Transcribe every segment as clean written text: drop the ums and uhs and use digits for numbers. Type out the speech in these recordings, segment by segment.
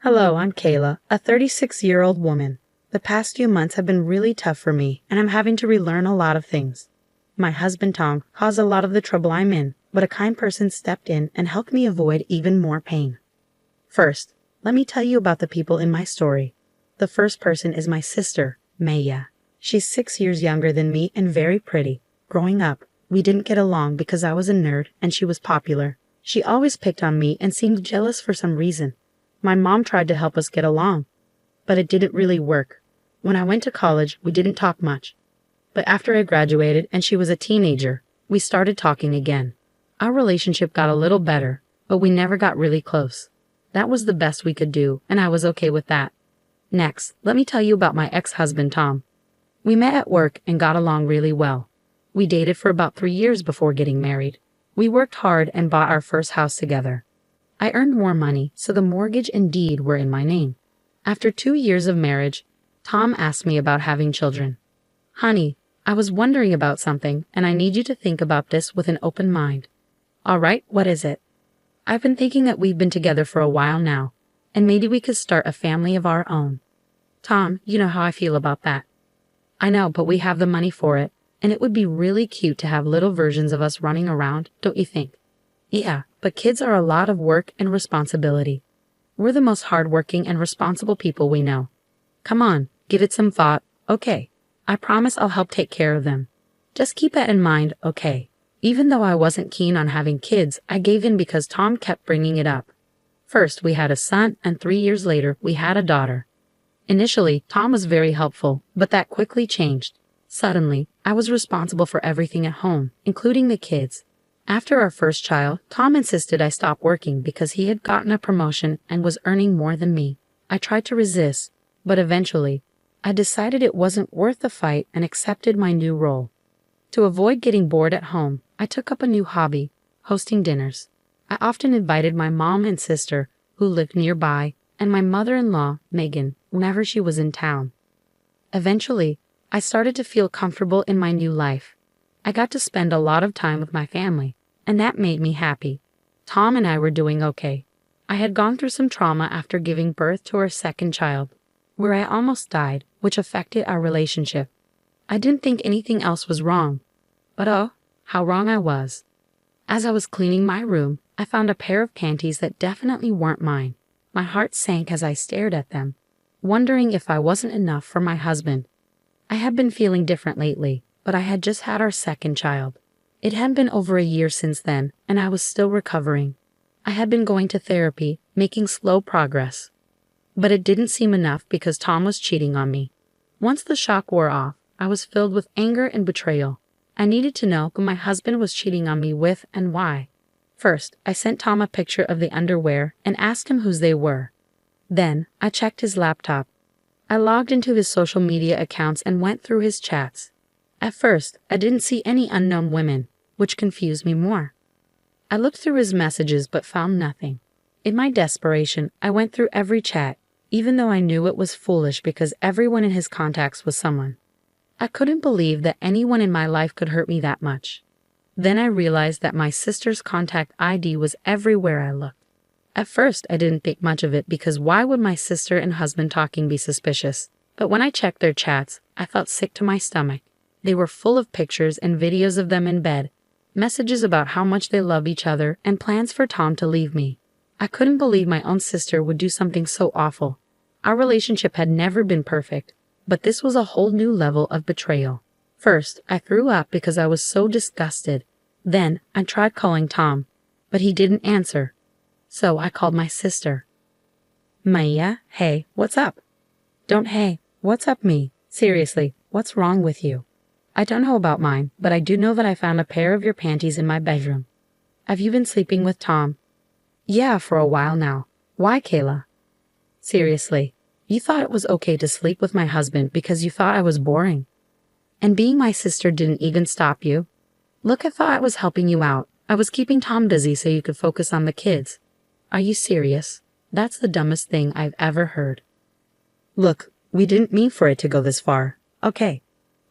Hello, I'm Kayla, a 36-year-old woman. The past few months have been really tough for me, and I'm having to relearn a lot of things. My husband Tom caused a lot of the trouble I'm in, but a kind person stepped in and helped me avoid even more pain. First, let me tell you about the people in my story. The first person is my sister, Maya. She's 6 years younger than me and very pretty. Growing up, we didn't get along because I was a nerd and she was popular. She always picked on me and seemed jealous for some reason. My mom tried to help us get along, but it didn't really work. When I went to college, we didn't talk much. But after I graduated and she was a teenager, we started talking again. Our relationship got a little better, but we never got really close. That was the best we could do, and I was okay with that. Next, let me tell you about my ex-husband Tom. We met at work and got along really well. We dated for about 3 years before getting married. We worked hard and bought our first house together. I earned more money, so the mortgage and deed were in my name. After 2 years of marriage, Tom asked me about having children. Honey, I was wondering about something, and I need you to think about this with an open mind. All right, what is it? I've been thinking that we've been together for a while now, and maybe we could start a family of our own. Tom, you know how I feel about that. I know, but we have the money for it, and it would be really cute to have little versions of us running around, don't you think? Yeah, but kids are a lot of work and responsibility. We're the most hardworking and responsible people we know. Come on, give it some thought, okay? I promise I'll help take care of them. Just keep that in mind, okay? Even though I wasn't keen on having kids, I gave in because Tom kept bringing it up. First, we had a son, and 3 years later, we had a daughter. Initially, Tom was very helpful, but that quickly changed. Suddenly, I was responsible for everything at home, including the kids. After our first child, Tom insisted I stop working because he had gotten a promotion and was earning more than me. I tried to resist, but eventually, I decided it wasn't worth the fight and accepted my new role. To avoid getting bored at home, I took up a new hobby, hosting dinners. I often invited my mom and sister, who lived nearby, and my mother-in-law, Megan, whenever she was in town. Eventually, I started to feel comfortable in my new life. I got to spend a lot of time with my family, and that made me happy. Tom and I were doing okay. I had gone through some trauma after giving birth to our second child, where I almost died, which affected our relationship. I didn't think anything else was wrong, but oh, how wrong I was. As I was cleaning my room, I found a pair of panties that definitely weren't mine. My heart sank as I stared at them, wondering if I wasn't enough for my husband. I had been feeling different lately, but I had just had our second child. It had been over a year since then, and I was still recovering. I had been going to therapy, making slow progress. But it didn't seem enough because Tom was cheating on me. Once the shock wore off, I was filled with anger and betrayal. I needed to know who my husband was cheating on me with and why. First, I sent Tom a picture of the underwear and asked him whose they were. Then, I checked his laptop. I logged into his social media accounts and went through his chats. At first, I didn't see any unknown women, which confused me more. I looked through his messages but found nothing. In my desperation, I went through every chat, even though I knew it was foolish because everyone in his contacts was someone. I couldn't believe that anyone in my life could hurt me that much. Then I realized that my sister's contact ID was everywhere I looked. At first, I didn't think much of it because why would my sister and husband talking be suspicious? But when I checked their chats, I felt sick to my stomach. They were full of pictures and videos of them in bed, messages about how much they love each other, and plans for Tom to leave me. I couldn't believe my own sister would do something so awful. Our relationship had never been perfect, but this was a whole new level of betrayal. First, I threw up because I was so disgusted. Then, I tried calling Tom, but he didn't answer. So I called my sister. Maya, hey, what's up? Don't hey, what's up me? Seriously, what's wrong with you? I don't know about mine, but I do know that I found a pair of your panties in my bedroom. Have you been sleeping with Tom? Yeah, for a while now. Why, Kayla? Seriously, you thought it was okay to sleep with my husband because you thought I was boring. And being my sister didn't even stop you. Look, I thought I was helping you out. I was keeping Tom busy so you could focus on the kids. Are you serious? That's the dumbest thing I've ever heard. Look, we didn't mean for it to go this far. Okay.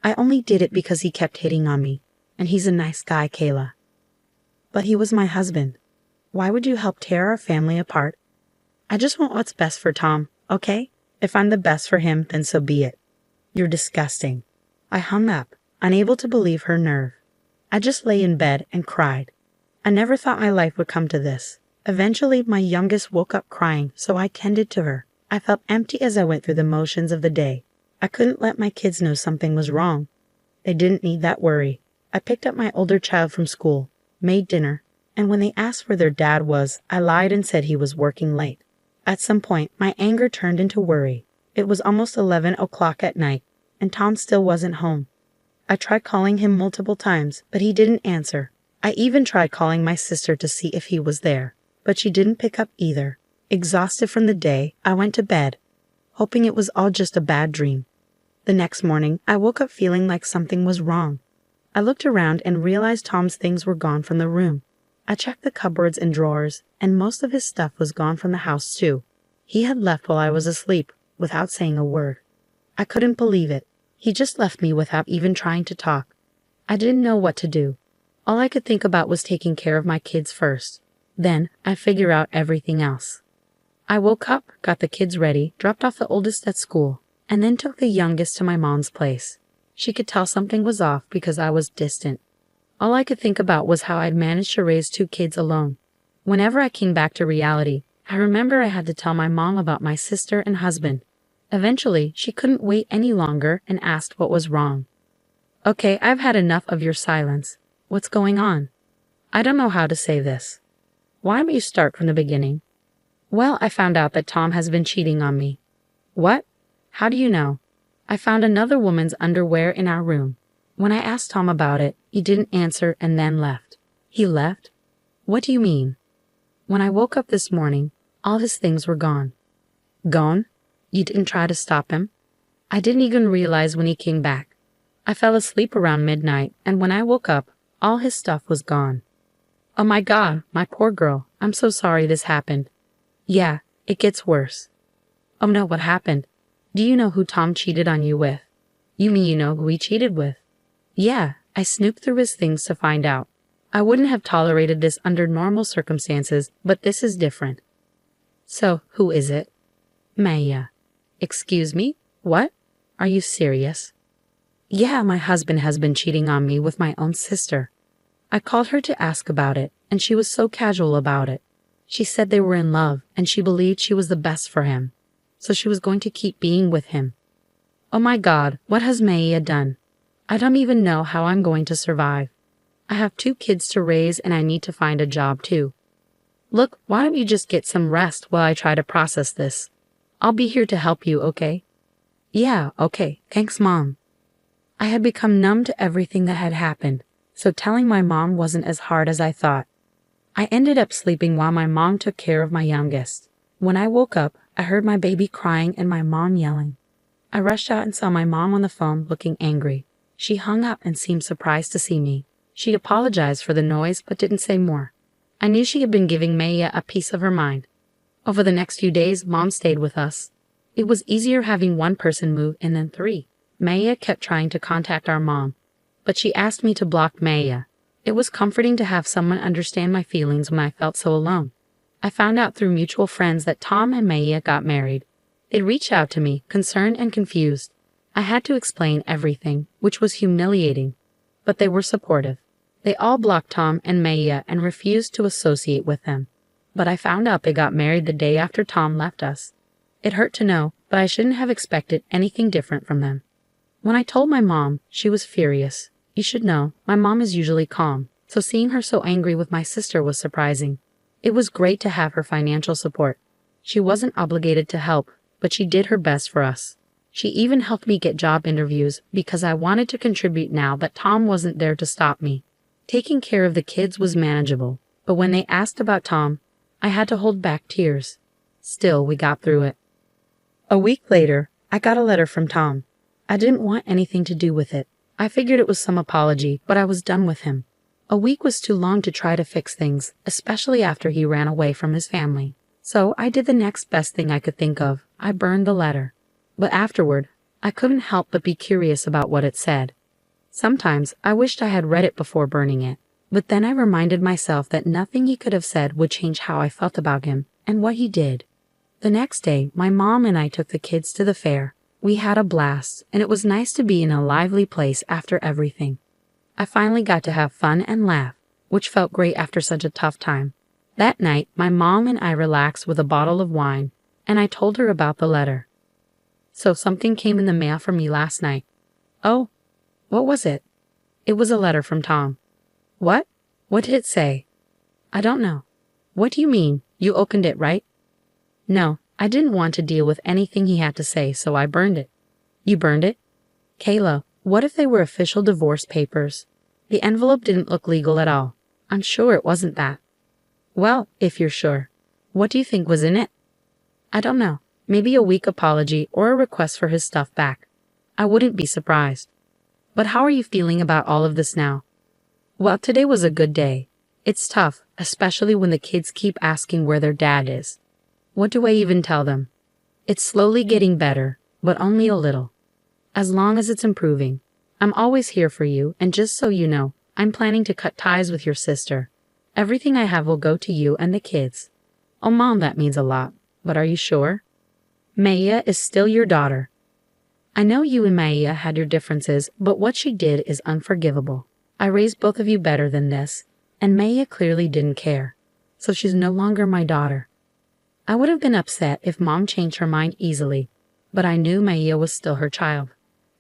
I only did it because he kept hitting on me, and he's a nice guy, Kayla. But he was my husband. Why would you help tear our family apart? I just want what's best for Tom, okay? If I'm the best for him, then so be it. You're disgusting. I hung up, unable to believe her nerve. I just lay in bed and cried. I never thought my life would come to this. Eventually, my youngest woke up crying, so I tended to her. I felt empty as I went through the motions of the day. I couldn't let my kids know something was wrong. They didn't need that worry. I picked up my older child from school, made dinner, and when they asked where their dad was, I lied and said he was working late. At some point, my anger turned into worry. It was almost 11 o'clock at night, and Tom still wasn't home. I tried calling him multiple times, but he didn't answer. I even tried calling my sister to see if he was there, but she didn't pick up either. Exhausted from the day, I went to bed, hoping it was all just a bad dream. The next morning, I woke up feeling like something was wrong. I looked around and realized Tom's things were gone from the room. I checked the cupboards and drawers, and most of his stuff was gone from the house too. He had left while I was asleep, without saying a word. I couldn't believe it. He just left me without even trying to talk. I didn't know what to do. All I could think about was taking care of my kids first. Then I'd figure out everything else. I woke up, got the kids ready, dropped off the oldest at school, and then took the youngest to my mom's place. She could tell something was off because I was distant. All I could think about was how I'd managed to raise 2 kids alone. Whenever I came back to reality, I remember I had to tell my mom about my sister and husband. Eventually, she couldn't wait any longer and asked what was wrong. Okay, I've had enough of your silence. What's going on? I don't know how to say this. Why don't you start from the beginning? Well, I found out that Tom has been cheating on me. What? How do you know? I found another woman's underwear in our room. When I asked Tom about it, he didn't answer and then left. He left? What do you mean? When I woke up this morning, all his things were gone. Gone? You didn't try to stop him? I didn't even realize when he came back. I fell asleep around midnight, and when I woke up, all his stuff was gone. Oh my God, my poor girl. I'm so sorry this happened. Yeah, it gets worse. Oh no, what happened? Do you know who Tom cheated on you with? You mean you know who he cheated with? Yeah, I snooped through his things to find out. I wouldn't have tolerated this under normal circumstances, but this is different. So, who is it? Maya. Excuse me? What? Are you serious? Yeah, my husband has been cheating on me with my own sister. I called her to ask about it, and she was so casual about it. She said they were in love, and she believed she was the best for him, so she was going to keep being with him. Oh my God, what has Maya done? I don't even know how I'm going to survive. I have 2 kids to raise and I need to find a job too. Look, why don't you just get some rest while I try to process this? I'll be here to help you, okay? Yeah, okay, thanks Mom. I had become numb to everything that had happened, so telling my mom wasn't as hard as I thought. I ended up sleeping while my mom took care of my youngest. When I woke up, I heard my baby crying and my mom yelling. I rushed out and saw my mom on the phone looking angry. She hung up and seemed surprised to see me. She apologized for the noise but didn't say more. I knew she had been giving Maya a piece of her mind. Over the next few days, Mom stayed with us. It was easier having one person move and then 3. Maya kept trying to contact our mom, but she asked me to block Maya. It was comforting to have someone understand my feelings when I felt so alone. I found out through mutual friends that Tom and Maya got married. They reached out to me, concerned and confused. I had to explain everything, which was humiliating, but they were supportive. They all blocked Tom and Maya and refused to associate with them. But I found out they got married the day after Tom left us. It hurt to know, but I shouldn't have expected anything different from them. When I told my mom, she was furious. You should know, my mom is usually calm, so seeing her so angry with my sister was surprising. It was great to have her financial support. She wasn't obligated to help, but she did her best for us. She even helped me get job interviews because I wanted to contribute now that Tom wasn't there to stop me. Taking care of the kids was manageable, but when they asked about Tom, I had to hold back tears. Still, we got through it. A week later, I got a letter from Tom. I didn't want anything to do with it. I figured it was some apology, but I was done with him. A week was too long to try to fix things, especially after he ran away from his family. So I did the next best thing I could think of. I burned the letter. But afterward, I couldn't help but be curious about what it said. Sometimes I wished I had read it before burning it, but then I reminded myself that nothing he could have said would change how I felt about him and what he did. The next day, my mom and I took the kids to the fair. We had a blast, and it was nice to be in a lively place after everything. I finally got to have fun and laugh, which felt great after such a tough time. That night, my mom and I relaxed with a bottle of wine, and I told her about the letter. So something came in the mail for me last night. Oh, what was it? It was a letter from Tom. What? What did it say? I don't know. What do you mean? You opened it, right? No, I didn't want to deal with anything he had to say, so I burned it. You burned it? Kayla, what if they were official divorce papers? The envelope didn't look legal at all. I'm sure it wasn't that. Well, if you're sure. What do you think was in it? I don't know. Maybe a weak apology or a request for his stuff back. I wouldn't be surprised. But how are you feeling about all of this now? Well, today was a good day. It's tough, especially when the kids keep asking where their dad is. What do I even tell them? It's slowly getting better, but only a little. As long as it's improving. I'm always here for you, and just so you know, I'm planning to cut ties with your sister. Everything I have will go to you and the kids. Oh, Mom, that means a lot. But are you sure? Maya is still your daughter. I know you and Maya had your differences, but what she did is unforgivable. I raised both of you better than this, and Maya clearly didn't care. So she's no longer my daughter. I would have been upset if Mom changed her mind easily, but I knew Maya was still her child.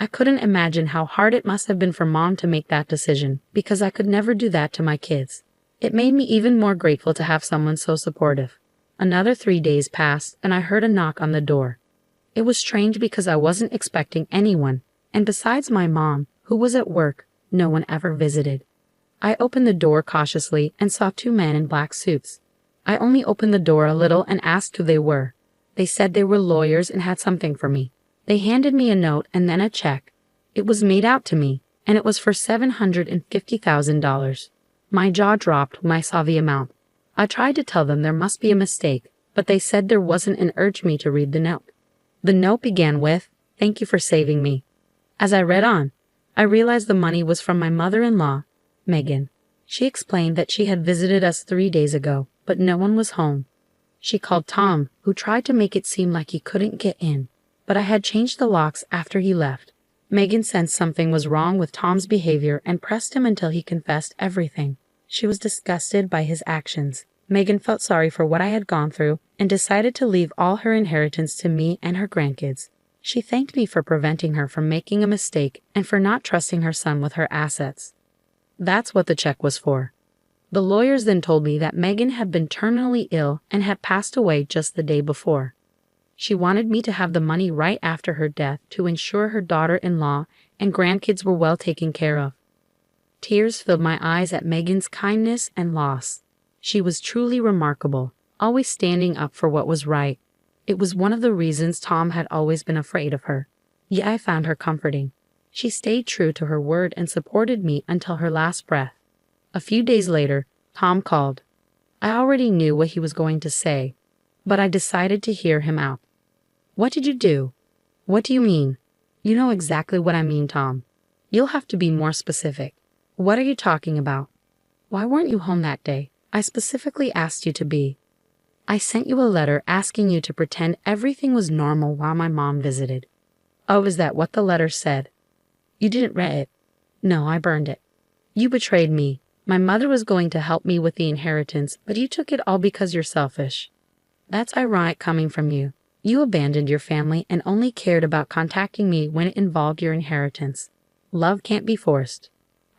I couldn't imagine how hard it must have been for Mom to make that decision, because I could never do that to my kids. It made me even more grateful to have someone so supportive. Another 3 days passed, and I heard a knock on the door. It was strange because I wasn't expecting anyone, and besides my mom, who was at work, no one ever visited. I opened the door cautiously and saw 2 men in black suits. I only opened the door a little and asked who they were. They said they were lawyers and had something for me. They handed me a note and then a check. It was made out to me, and it was for $750,000. My jaw dropped when I saw the amount. I tried to tell them there must be a mistake, but they said there wasn't and urged me to read the note. The note began with, "Thank you for saving me." As I read on, I realized the money was from my mother-in-law, Megan. She explained that she had visited us 3 days ago, but no one was home. She called Tom, who tried to make it seem like he couldn't get in, but I had changed the locks after he left. Megan sensed something was wrong with Tom's behavior and pressed him until he confessed everything. She was disgusted by his actions. Megan felt sorry for what I had gone through and decided to leave all her inheritance to me and her grandkids. She thanked me for preventing her from making a mistake and for not trusting her son with her assets. That's what the check was for. The lawyers then told me that Megan had been terminally ill and had passed away just the day before. She wanted me to have the money right after her death to ensure her daughter-in-law and grandkids were well taken care of. Tears filled my eyes at Megan's kindness and loss. She was truly remarkable, always standing up for what was right. It was one of the reasons Tom had always been afraid of her. Yet I found her comforting. She stayed true to her word and supported me until her last breath. A few days later, Tom called. I already knew what he was going to say, but I decided to hear him out. "What did you do? What do you mean?" "You know exactly what I mean, Tom. You'll have to be more specific. What are you talking about? Why weren't you home that day? I specifically asked you to be. I sent you a letter asking you to pretend everything was normal while my mom visited." "Oh, is that what the letter said?" "You didn't read it." "No, I burned it." "You betrayed me. My mother was going to help me with the inheritance, but you took it all because you're selfish." "That's ironic coming from you. You abandoned your family and only cared about contacting me when it involved your inheritance. Love can't be forced.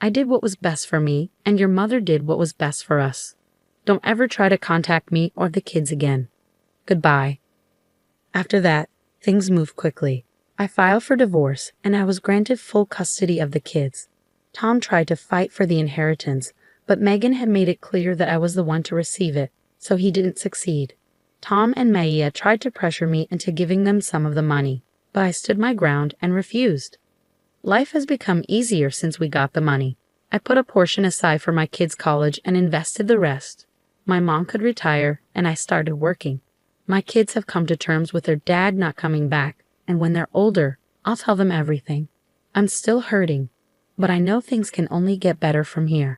I did what was best for me, and your mother did what was best for us. Don't ever try to contact me or the kids again. Goodbye." After that, things moved quickly. I filed for divorce, and I was granted full custody of the kids. Tom tried to fight for the inheritance, but Megan had made it clear that I was the one to receive it, so he didn't succeed. Tom and Maya tried to pressure me into giving them some of the money, but I stood my ground and refused. Life has become easier since we got the money. I put a portion aside for my kids' college and invested the rest. My mom could retire, and I started working. My kids have come to terms with their dad not coming back, and when they're older, I'll tell them everything. I'm still hurting, but I know things can only get better from here.